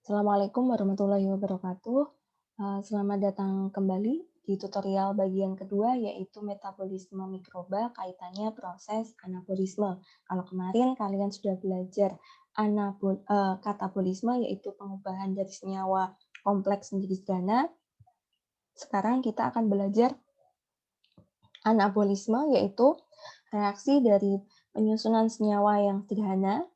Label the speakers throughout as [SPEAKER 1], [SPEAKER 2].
[SPEAKER 1] Assalamualaikum warahmatullahi wabarakatuh. Selamat datang kembali di tutorial bagian kedua, yaitu metabolisme mikroba kaitannya proses anabolisme. Kalau kemarin kalian sudah belajar katabolisme, yaitu pengubahan dari senyawa kompleks menjadi sederhana. Sekarang kita akan belajar anabolisme, yaitu reaksi dari penyusunan senyawa yang sederhana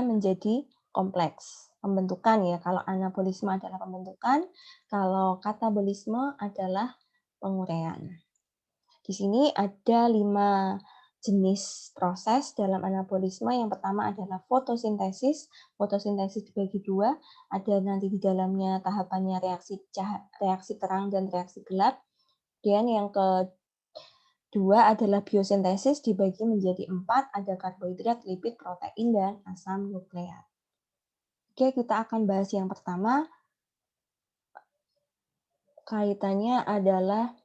[SPEAKER 1] menjadi kompleks. Pembentukan ya, kalau anabolisme adalah pembentukan, kalau katabolisme adalah penguraian. Di sini ada 5 jenis proses dalam anabolisme. Yang pertama adalah fotosintesis. Fotosintesis dibagi 2, ada nanti di dalamnya tahapannya reaksi terang dan reaksi gelap. Dan yang kedua adalah biosintesis, dibagi menjadi 4, ada karbohidrat, lipid, protein, dan asam nukleat. Oke, kita akan bahas yang pertama. Kaitannya adalah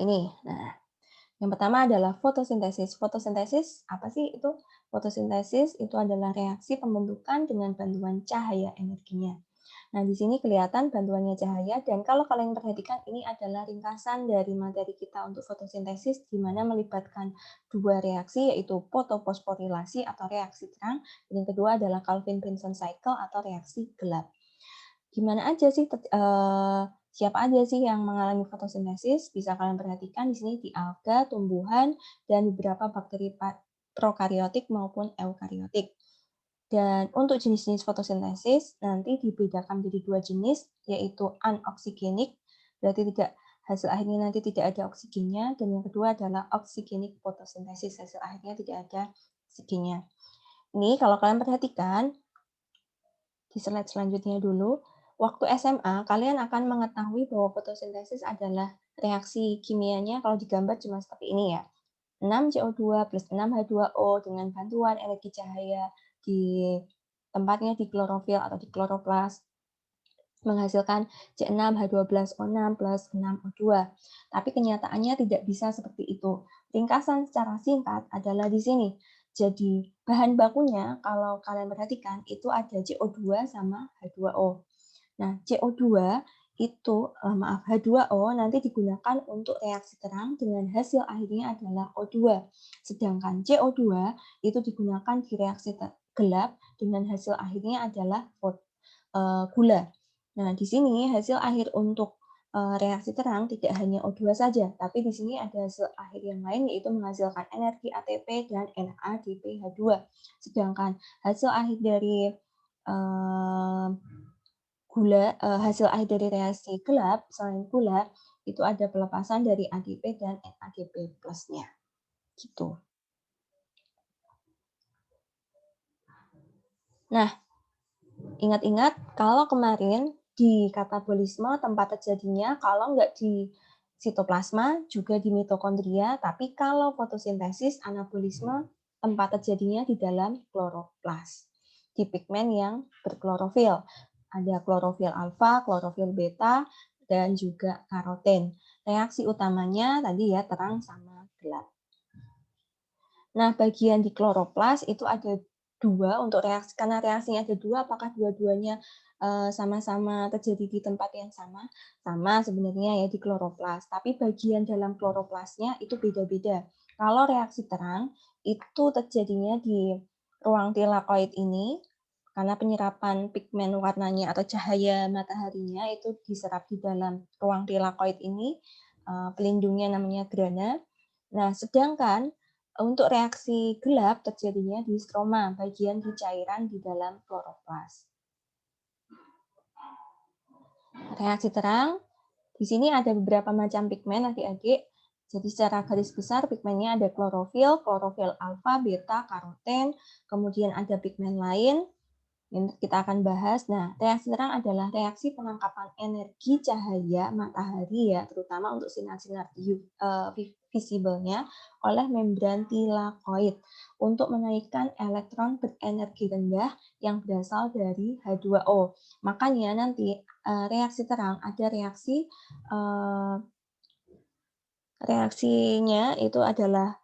[SPEAKER 1] ini. Nah, yang pertama adalah fotosintesis. Fotosintesis apa sih itu? Fotosintesis itu adalah reaksi pembentukan dengan bantuan cahaya energinya. Nah, di sini kelihatan bantuannya cahaya, dan kalau kalian perhatikan, ini adalah ringkasan dari materi kita untuk fotosintesis, di mana melibatkan 2 reaksi, yaitu fotofosforilasi atau reaksi terang, dan yang kedua adalah Calvin-Vinson cycle atau reaksi gelap. Gimana aja sih, siapa aja sih yang mengalami fotosintesis? Bisa kalian perhatikan di sini di alga, tumbuhan, dan beberapa bakteri prokariotik maupun eukariotik. Dan untuk jenis-jenis fotosintesis nanti dibedakan menjadi 2 jenis, yaitu anoksigenik, berarti hasil akhirnya nanti tidak ada oksigennya, dan yang kedua adalah oksigenik fotosintesis, hasil akhirnya tidak ada oksigennya. Ini kalau kalian perhatikan di slide selanjutnya dulu, waktu SMA kalian akan mengetahui bahwa fotosintesis adalah reaksi kimianya kalau digambar cuma seperti ini ya. 6CO2 plus 6H2O dengan bantuan energi cahaya di tempatnya di klorofil atau di kloroplas menghasilkan C6H12O6 plus 6O2. Tapi kenyataannya tidak bisa seperti itu. Ringkasan secara singkat adalah di sini. Jadi bahan bakunya kalau kalian perhatikan itu ada CO2 sama H2O. Nah, CO2 itu, H2O nanti digunakan untuk reaksi terang dengan hasil akhirnya adalah O2. Sedangkan CO2 itu digunakan di reaksi gelap dengan hasil akhirnya adalah gula. Nah, di sini hasil akhir untuk reaksi terang tidak hanya O2 saja, tapi di sini ada hasil akhir yang lain, yaitu menghasilkan energi ATP dan NADPH2. Sedangkan hasil akhir dari hasil akhir dari reaksi gelap selain gula itu ada pelepasan dari ADP dan NADP plusnya. Gitu. Nah, ingat-ingat kalau kemarin di katabolisme tempat terjadinya kalau nggak di sitoplasma juga di mitokondria, tapi kalau fotosintesis anabolisme tempat terjadinya di dalam kloroplas, di pigmen yang berklorofil. Ada klorofil alfa, klorofil beta, dan juga karoten. Reaksi utamanya tadi ya terang sama gelap. Nah, bagian di kloroplas itu ada 2 untuk reaksi, karena reaksinya ada 2, apakah dua-duanya sama-sama terjadi di tempat yang sama? Sama sebenarnya ya di kloroplas, tapi bagian dalam kloroplasnya itu beda-beda. Kalau reaksi terang itu terjadinya di ruang tilakoid ini, karena penyerapan pigmen warnanya atau cahaya mataharinya itu diserap di dalam ruang tilakoid ini, pelindungnya namanya grana. Nah, sedangkan untuk reaksi gelap terjadinya di stroma, bagian di cairan di dalam kloroplas. Reaksi terang, di sini ada beberapa macam pigmen adik-adik. Jadi secara garis besar pigmennya ada klorofil, klorofil alfa, beta, karoten, kemudian ada pigmen lain yang kita akan bahas. Nah, reaksi terang adalah reaksi penangkapan energi cahaya matahari ya, terutama untuk sinar-sinar visibelnya oleh membran tilakoid untuk menaikkan elektron berenergi rendah yang berasal dari H2O. Makanya nanti reaksi terang ada reaksinya itu adalah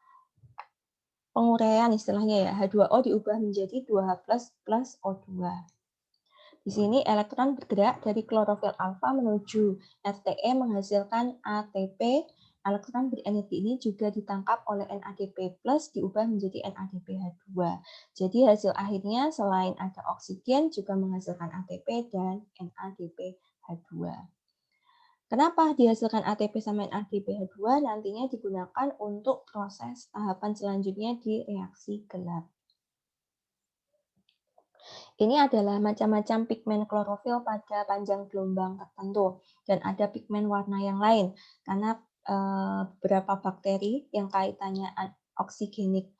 [SPEAKER 1] penguraian istilahnya ya, H2O diubah menjadi 2H+ plus O2. Di sini elektron bergerak dari klorofil alfa menuju RTE menghasilkan ATP. Elektron berenergi ini juga ditangkap oleh NADP+ diubah menjadi NADPH2. Jadi hasil akhirnya selain ada oksigen juga menghasilkan ATP dan NADPH2. Kenapa dihasilkan ATP sama NADPH2? Nantinya digunakan untuk proses tahapan selanjutnya di reaksi gelap. Ini adalah macam-macam pigmen klorofil pada panjang gelombang tertentu dan ada pigmen warna yang lain karena beberapa bakteri yang kaitannya oksigenik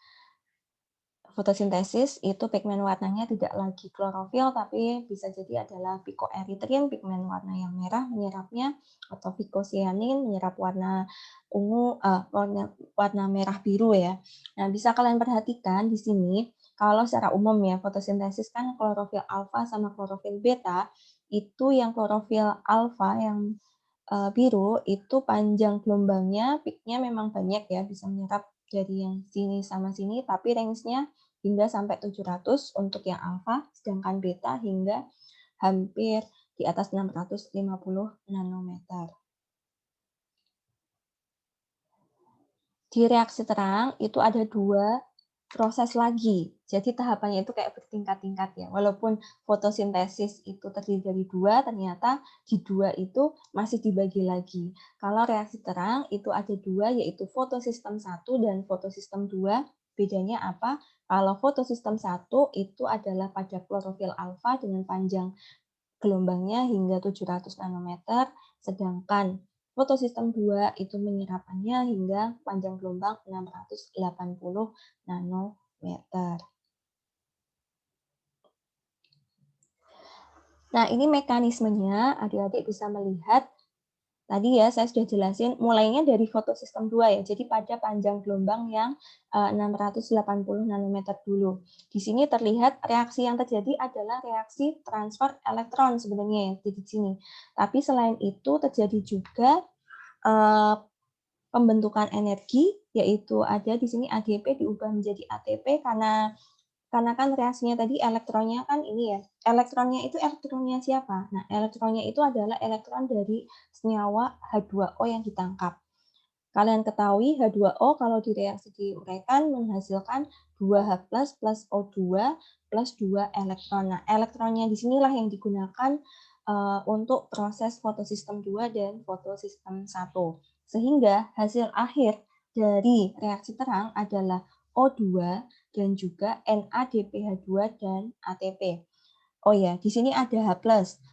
[SPEAKER 1] fotosintesis itu pigmen warnanya tidak lagi klorofil tapi bisa jadi adalah picoerythrin, pigmen warna yang merah menyerapnya, atau vicocyanin menyerap warna ungu, warna merah biru ya. Nah, bisa kalian perhatikan di sini kalau secara umum ya fotosintesis kan klorofil alfa sama klorofil beta, itu yang klorofil alfa yang biru itu panjang gelombangnya, peak-nya memang banyak ya, bisa menyerap dari yang sini sama sini, tapi range-nya hingga sampai 700 untuk yang alfa, sedangkan beta hingga hampir di atas 650 nanometer. Di reaksi terang itu ada 2 proses lagi. Jadi tahapannya itu kayak bertingkat-tingkat ya. Walaupun fotosintesis itu terdiri dari 2, ternyata di 2 itu masih dibagi lagi. Kalau reaksi terang itu ada 2, yaitu fotosistem 1 dan fotosistem 2. Bedanya apa? Kalau fotosistem 1 itu adalah pada klorofil alfa dengan panjang gelombangnya hingga 700 nanometer, sedangkan fotosistem 2 itu menyerapannya hingga panjang gelombang 680 nanometer. Nah, ini mekanismenya, adik-adik bisa melihat. Tadi ya saya sudah jelasin mulainya dari fotosistem 2 ya. Jadi pada panjang gelombang yang 680 nanometer dulu. Di sini terlihat reaksi yang terjadi adalah reaksi transfer elektron sebenarnya ya di sini. Tapi selain itu terjadi juga pembentukan energi, yaitu ada di sini ADP diubah menjadi ATP karena kan reaksinya tadi elektronnya kan ini ya. Elektronnya itu elektronnya siapa? Nah, elektronnya itu adalah elektron dari senyawa H2O yang ditangkap. Kalian ketahui H2O kalau direaksi diuraikan menghasilkan 2H+ plus O2 plus 2 elektron. Nah, elektronnya di sinilah yang digunakan untuk proses fotosistem 2 dan fotosistem 1. Sehingga hasil akhir dari reaksi terang adalah O2 dan juga NADPH2 dan ATP. Oh ya, di sini ada H+.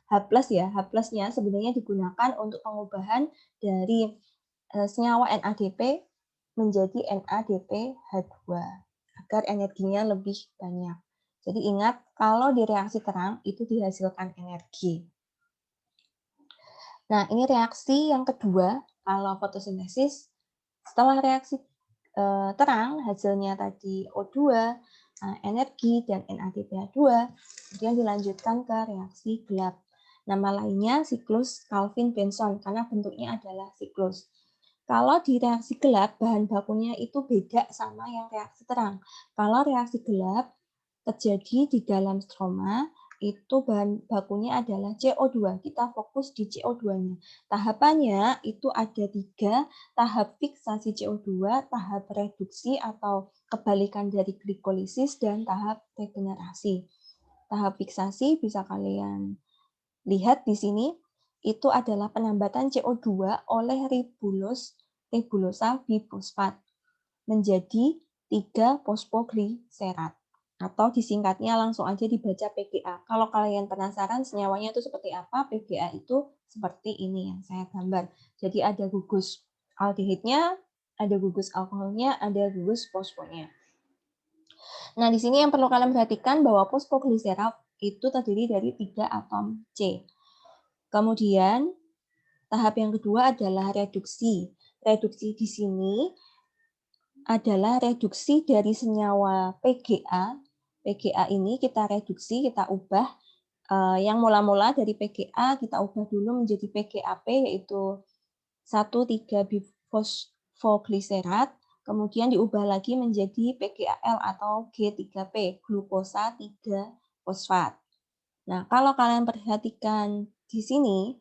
[SPEAKER 1] H+ ya, H+-nya sebenarnya digunakan untuk pengubahan dari senyawa NADP menjadi NADPH2 agar energinya lebih banyak. Jadi ingat, kalau di reaksi terang itu dihasilkan energi. Nah, ini reaksi yang kedua, kalau fotosintesis. Setelah reaksi terang, hasilnya tadi O2, energi, dan NADPH2, kemudian dilanjutkan ke reaksi gelap. Nama lainnya siklus Calvin-Benson, karena bentuknya adalah siklus. Kalau di reaksi gelap, bahan bakunya itu beda sama yang reaksi terang. Kalau reaksi gelap terjadi di dalam stroma, itu bahan bakunya adalah CO2. Kita fokus di CO2-nya. Tahapannya itu ada 3, tahap fiksasi CO2, tahap reduksi atau kebalikan dari glikolisis, dan tahap regenerasi. Tahap fiksasi bisa kalian lihat di sini, itu adalah penambatan CO2 oleh ribulosa bifosfat menjadi 3 fosfogliserat. Atau disingkatnya langsung aja dibaca PGA. Kalau kalian penasaran senyawanya itu seperti apa, PGA itu seperti ini yang saya gambar. Jadi ada gugus aldehidnya, ada gugus alkoholnya, ada gugus fosfornya. Nah, di sini yang perlu kalian perhatikan bahwa fosfogliserat itu terdiri dari 3 atom C. Kemudian, tahap yang kedua adalah reduksi. Reduksi di sini adalah reduksi dari senyawa PGA. PGA ini kita reduksi, kita ubah. Yang mula-mula dari PGA kita ubah dulu menjadi PGAP, yaitu 1,3-bifosfogliserat. kemudian diubah lagi menjadi PGAL atau G3P, glukosa 3 fosfat. Nah, kalau kalian perhatikan di sini,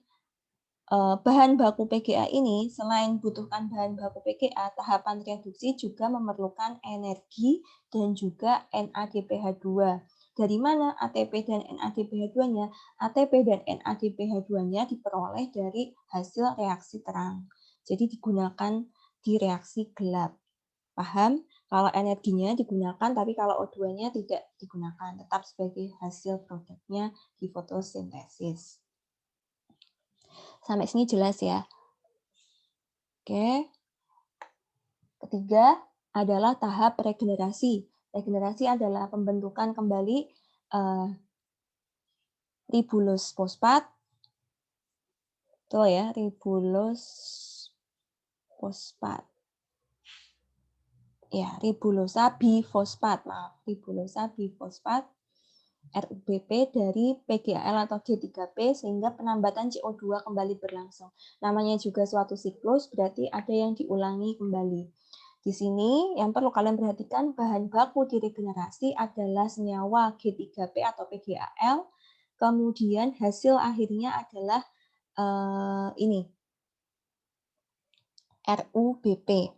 [SPEAKER 1] bahan baku PGA ini selain butuhkan bahan baku PGA, tahapan reduksi juga memerlukan energi dan juga NADPH2. Dari mana ATP dan NADPH2-nya? ATP dan NADPH2-nya diperoleh dari hasil reaksi terang. Jadi digunakan di reaksi gelap. Paham? Kalau energinya digunakan, tapi kalau O2-nya tidak digunakan, tetap sebagai hasil produknya di fotosintesis. Sampai sini jelas ya? Oke. Ketiga adalah tahap regenerasi. Regenerasi adalah pembentukan kembali ribulose fosfat. Betul ya, ribulose fosfat. Ya, ribulosa bifosfat. Maaf, ribulosa bifosfat RUBP dari PGAL atau G3P sehingga penambatan CO2 kembali berlangsung. Namanya juga suatu siklus, berarti ada yang diulangi kembali. Di sini yang perlu kalian perhatikan, bahan baku diregenerasi adalah senyawa G3P atau PGAL, kemudian hasil akhirnya adalah ini, RUBP.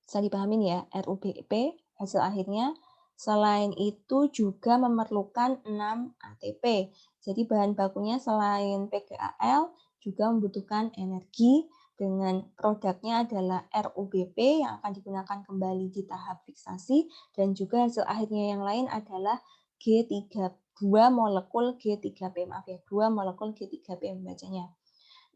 [SPEAKER 1] Bisa dipahamin ya, RUBP hasil akhirnya. Selain itu juga memerlukan 6 ATP. Jadi bahan bakunya selain PGAL juga membutuhkan energi dengan produknya adalah RUBP yang akan digunakan kembali di tahap fiksasi dan juga hasil akhirnya yang lain adalah G3, 2 molekul G3P. Maaf ya, 2 molekul G3P membacanya.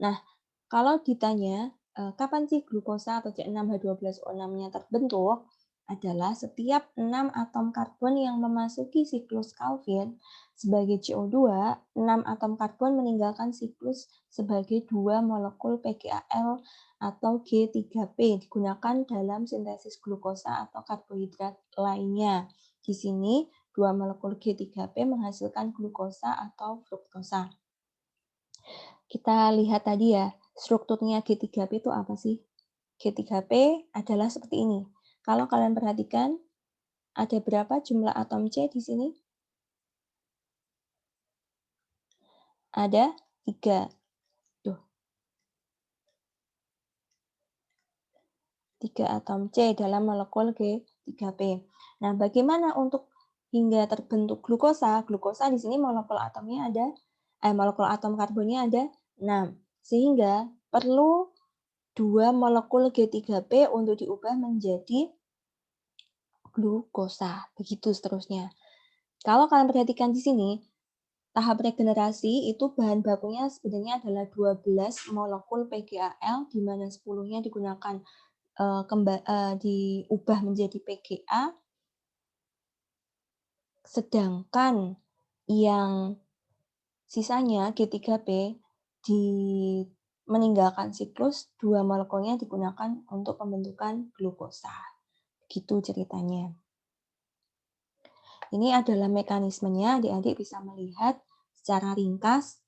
[SPEAKER 1] Nah, kalau ditanya kapan sih glukosa atau C6H12O6-nya terbentuk, adalah setiap 6 atom karbon yang memasuki siklus Calvin sebagai CO2, 6 atom karbon meninggalkan siklus sebagai 2 molekul PGAL atau G3P digunakan dalam sintesis glukosa atau karbohidrat lainnya. Di sini 2 molekul G3P menghasilkan glukosa atau fruktosa. Kita lihat tadi ya, strukturnya G3P itu apa sih? G3P adalah seperti ini. Kalau kalian perhatikan, ada berapa jumlah atom C di sini? Ada 3. Tuh, 3 atom C dalam molekul G3P. Nah, bagaimana untuk hingga terbentuk glukosa? Glukosa di sini molekul atom karbonnya ada 6. Sehingga perlu 2 molekul G3P untuk diubah menjadi glukosa. Begitu seterusnya. Kalau kalian perhatikan di sini, tahap regenerasi itu bahan bakunya sebenarnya adalah 12 molekul PGAL, di mana 10-nya digunakan diubah menjadi PGA, sedangkan yang sisanya G3P meninggalkan siklus, 2 molekulnya digunakan untuk pembentukan glukosa. Gitu ceritanya. Ini adalah mekanismenya, adik-adik bisa melihat secara ringkas.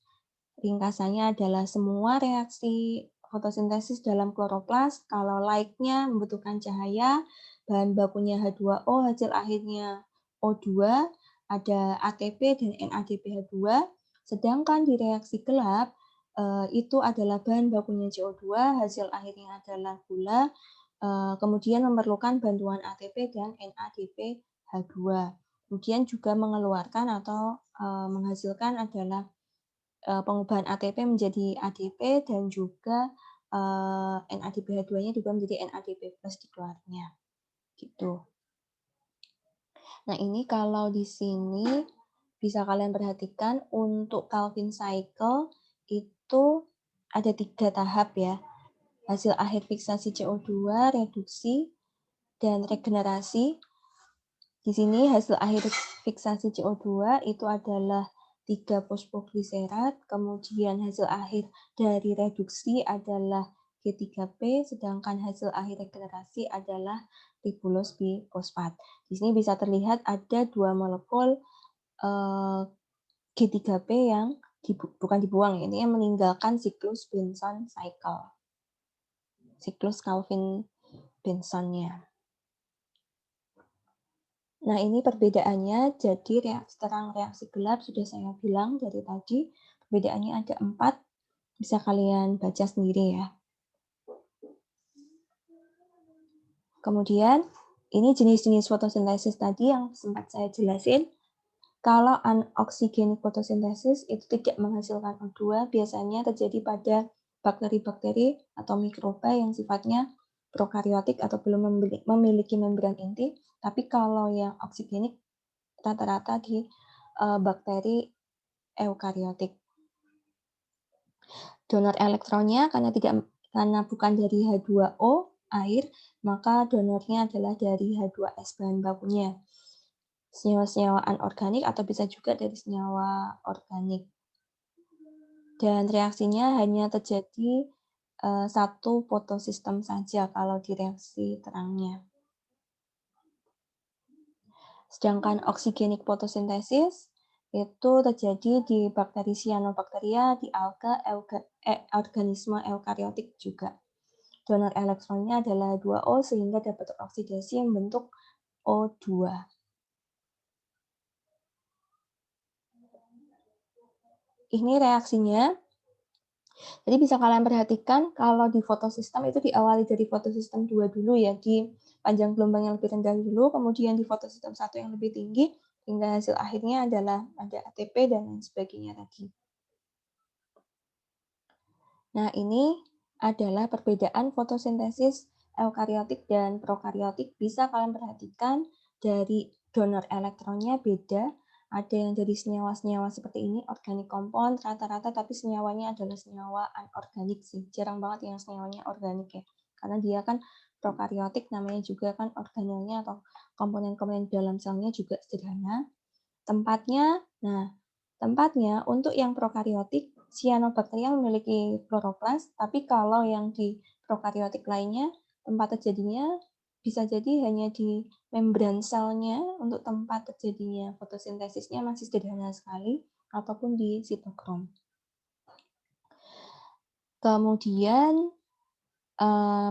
[SPEAKER 1] Ringkasannya adalah semua reaksi fotosintesis dalam kloroplas, kalau light-nya membutuhkan cahaya, bahan bakunya H2O, hasil akhirnya O2, ada ATP dan NADPH2, sedangkan di reaksi gelap, itu adalah bahan bakunya CO2, hasil akhirnya adalah gula, kemudian memerlukan bantuan ATP dan NADPH2. Kemudian juga mengeluarkan atau menghasilkan adalah pengubahan ATP menjadi ADP dan juga NADPH2-nya juga menjadi NADP+ di keluarnya. Gitu. Nah, ini kalau di sini bisa kalian perhatikan untuk Calvin cycle itu ada 3 tahap ya. Hasil akhir fiksasi CO2, reduksi, dan regenerasi. Di sini hasil akhir fiksasi CO2 itu adalah 3 fosfogliserat, kemudian hasil akhir dari reduksi adalah G3P, sedangkan hasil akhir regenerasi adalah ribulose bifosfat. Di sini bisa terlihat ada 2 molekul G3P yang bukan dibuang, ini yang meninggalkan siklus Benson cycle. Siklus Calvin bensonnya. Nah, ini perbedaannya, jadi reaksi terang, reaksi gelap sudah saya bilang dari tadi, perbedaannya ada 4, bisa kalian baca sendiri ya. Kemudian, ini jenis-jenis fotosintesis tadi yang sempat saya jelasin. Kalau anoxygenic fotosintesis itu tidak menghasilkan O2, biasanya terjadi pada bakteri-bakteri atau mikroba yang sifatnya prokariotik atau belum memiliki membran inti. Tapi kalau yang oksigenik rata-rata di bakteri eukariotik. Donor elektronnya karena bukan dari H2O air, maka donornya adalah dari H2S bahan bakunya. Senyawa-senyawa anorganik atau bisa juga dari senyawa organik. Dan reaksinya hanya terjadi satu fotosistem saja kalau di reaksi terangnya. Sedangkan oxygenic fotosintesis itu terjadi di bakteri cyanobacteria, di alga, organisme eukariotik juga. Donor elektronnya adalah 2O sehingga dapat teroksidasi membentuk O2. Ini reaksinya. Jadi bisa kalian perhatikan kalau di fotosistem itu diawali dari fotosistem 2 dulu ya, di panjang gelombang yang lebih rendah dulu, kemudian di fotosistem 1 yang lebih tinggi, hingga hasil akhirnya adalah ada ATP dan lain sebagainya tadi. Nah, ini adalah perbedaan fotosintesis eukariotik dan prokariotik. Bisa kalian perhatikan dari donor elektronnya beda. Ada yang dari senyawa-senyawa seperti ini, organik compound, rata-rata tapi senyawanya adalah senyawa anorganik sih. Jarang banget yang senyawanya organik ya. Karena dia kan prokariotik, namanya juga kan organelnya atau komponen-komponen dalam selnya juga sederhana. Tempatnya untuk yang prokariotik, cyanobacteria memiliki kloroplas, tapi kalau yang di prokariotik lainnya, tempat terjadinya bisa jadi hanya di membran selnya, untuk tempat terjadinya fotosintesisnya masih sederhana sekali, ataupun di sitokrom. Kemudian,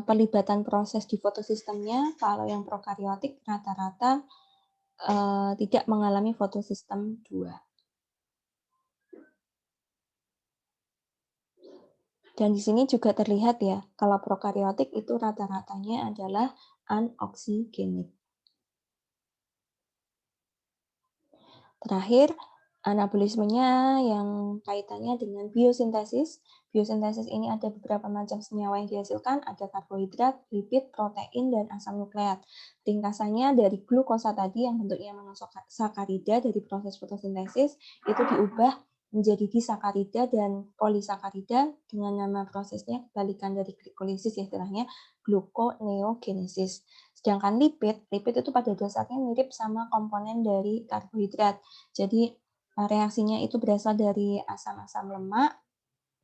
[SPEAKER 1] pelibatan proses di fotosistemnya, kalau yang prokariotik rata-rata tidak mengalami fotosistem 2. Dan di sini juga terlihat ya, kalau prokariotik itu rata-ratanya adalah anoxygenic. Terakhir, anabolismenya yang kaitannya dengan biosintesis. Biosintesis ini ada beberapa macam senyawa yang dihasilkan, ada karbohidrat, lipid, protein, dan asam nukleat. Ringkasannya dari glukosa tadi yang bentuknya monosakarida dari proses fotosintesis, itu diubah menjadi disakarida dan polisakarida dengan nama prosesnya kebalikan dari glikolisis ya, istilahnya gluconeogenesis. Sedangkan lipid itu pada dasarnya mirip sama komponen dari karbohidrat. Jadi reaksinya itu berasal dari asam-asam lemak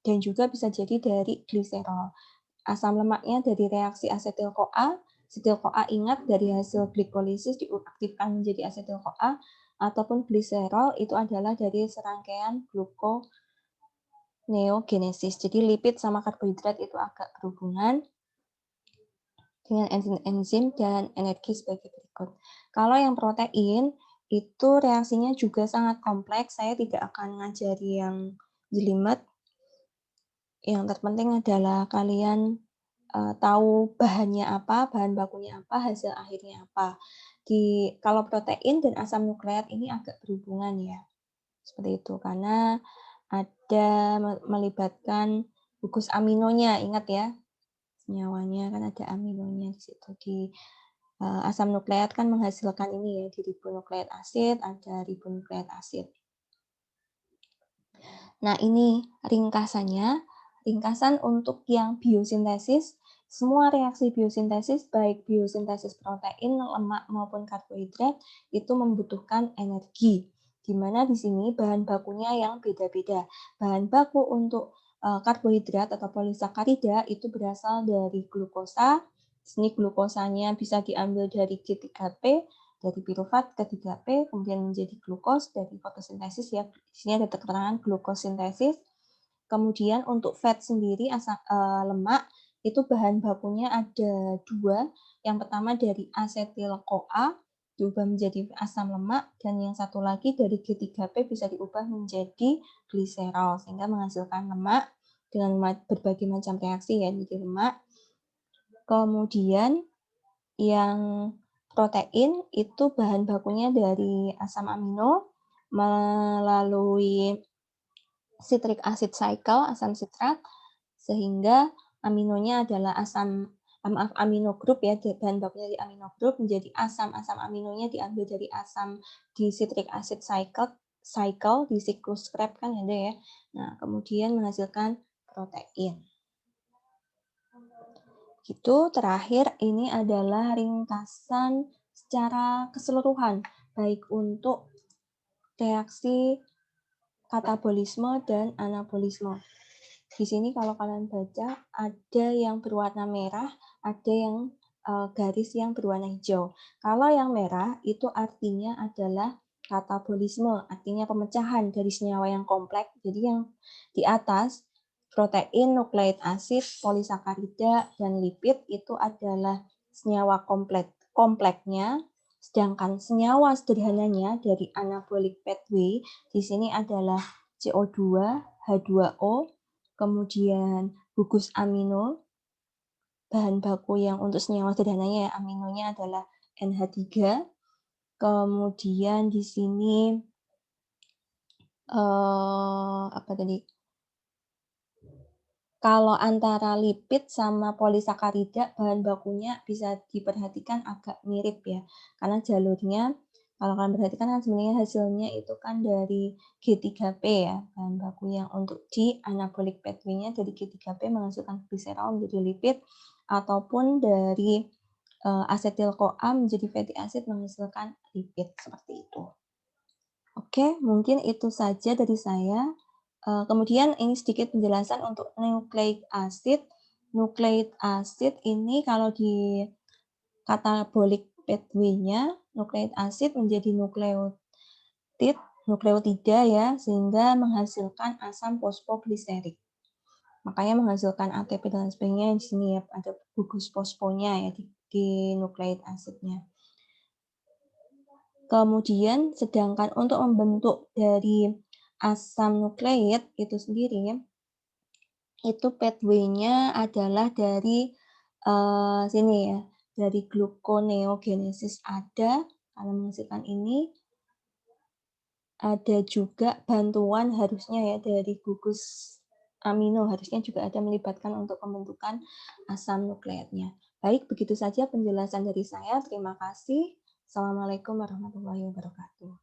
[SPEAKER 1] dan juga bisa jadi dari gliserol. Asam lemaknya dari reaksi asetil-CoA. Asetil-CoA ingat dari hasil glikolisis diaktifkan menjadi asetil-CoA, ataupun gliserol itu adalah dari serangkaian gluconeogenesis. Jadi lipid sama karbohidrat itu agak berhubungan dengan enzim dan energi sebagai berikut. Kalau yang protein, itu reaksinya juga sangat kompleks. Saya tidak akan ngajari yang jelimet. Yang terpenting adalah kalian tahu bahannya apa, bahan bakunya apa, hasil akhirnya apa. Kalau protein dan asam nukleat ini agak berhubungan ya. Seperti itu, karena ada melibatkan gugus aminonya, ingat ya. Senyawanya kan ada aminonya di situ. Asam nukleat kan menghasilkan ini ya, di ribonukleat asid, ada ribonukleat asid. Nah, ini ringkasan untuk yang biosintesis. Semua reaksi biosintesis, baik biosintesis protein, lemak, maupun karbohidrat, itu membutuhkan energi. Di mana di sini bahan bakunya yang beda-beda. Bahan baku untuk karbohidrat atau polisakarida itu berasal dari glukosa. Di sini glukosanya bisa diambil dari G3P, dari pirufat ke 3P, kemudian menjadi glukos dari fotosintesis ya. Di sini ada keterangan glukosintesis. Kemudian untuk fat sendiri, lemak, itu bahan bakunya ada 2. Yang pertama dari asetil-CoA diubah menjadi asam lemak, dan yang satu lagi dari G3P bisa diubah menjadi gliserol sehingga menghasilkan lemak dengan berbagai macam reaksi ya, jadi lemak. Kemudian yang protein itu bahan bakunya dari asam amino melalui citric acid cycle, asam sitrat, sehingga aminonya adalah amino grup ya, bahan bakunya di amino grup menjadi asam aminonya diambil dari asam di citric acid cycle di siklus Krebs kan ada ya. Nah, kemudian menghasilkan protein. Gitu, terakhir ini adalah ringkasan secara keseluruhan, baik untuk reaksi katabolisme dan anabolisme. Di sini kalau kalian baca, ada yang berwarna merah, ada yang garis yang berwarna hijau. Kalau yang merah itu artinya adalah katabolisme, artinya pemecahan dari senyawa yang kompleks. Jadi yang di atas, protein, nukleik asid, polisakarida, dan lipid itu adalah senyawa kompleksnya, sedangkan senyawa sederhananya dari anabolic pathway di sini adalah CO2, H2O, kemudian gugus amino, bahan baku yang untuk senyawa sederhananya ya, aminonya adalah NH3. Kemudian di sini apa tadi? Kalau antara lipid sama polisakarida bahan bakunya bisa diperhatikan agak mirip ya, karena jalurnya kalau kalian perhatikan kan sebenarnya hasilnya itu kan dari G3P ya, bahan baku yang untuk di anabolic pathway-nya dari G3P menghasilkan gliserol menjadi lipid, ataupun dari asetil-CoA menjadi fatty acid menghasilkan lipid, seperti itu. Oke, mungkin itu saja dari saya. Kemudian ini sedikit penjelasan untuk nucleic acid. Nucleic acid ini kalau di katabolic pathway-nya, nucleic acid menjadi nukleotida ya, sehingga menghasilkan asam fosfogliserik. Makanya menghasilkan ATP dan sebagainya di sini ya, ada gugus fosfonya ya di nucleic acid-nya. Kemudian sedangkan untuk membentuk dari asam nukleik itu sendiri, itu pathway-nya adalah dari sini ya, dari gluconeogenesis ada, karena menghasilkan ini, ada juga bantuan harusnya ya dari gugus amino, harusnya juga ada melibatkan untuk pembentukan asam nukleatnya. Baik, begitu saja penjelasan dari saya. Terima kasih. Assalamualaikum warahmatullahi wabarakatuh.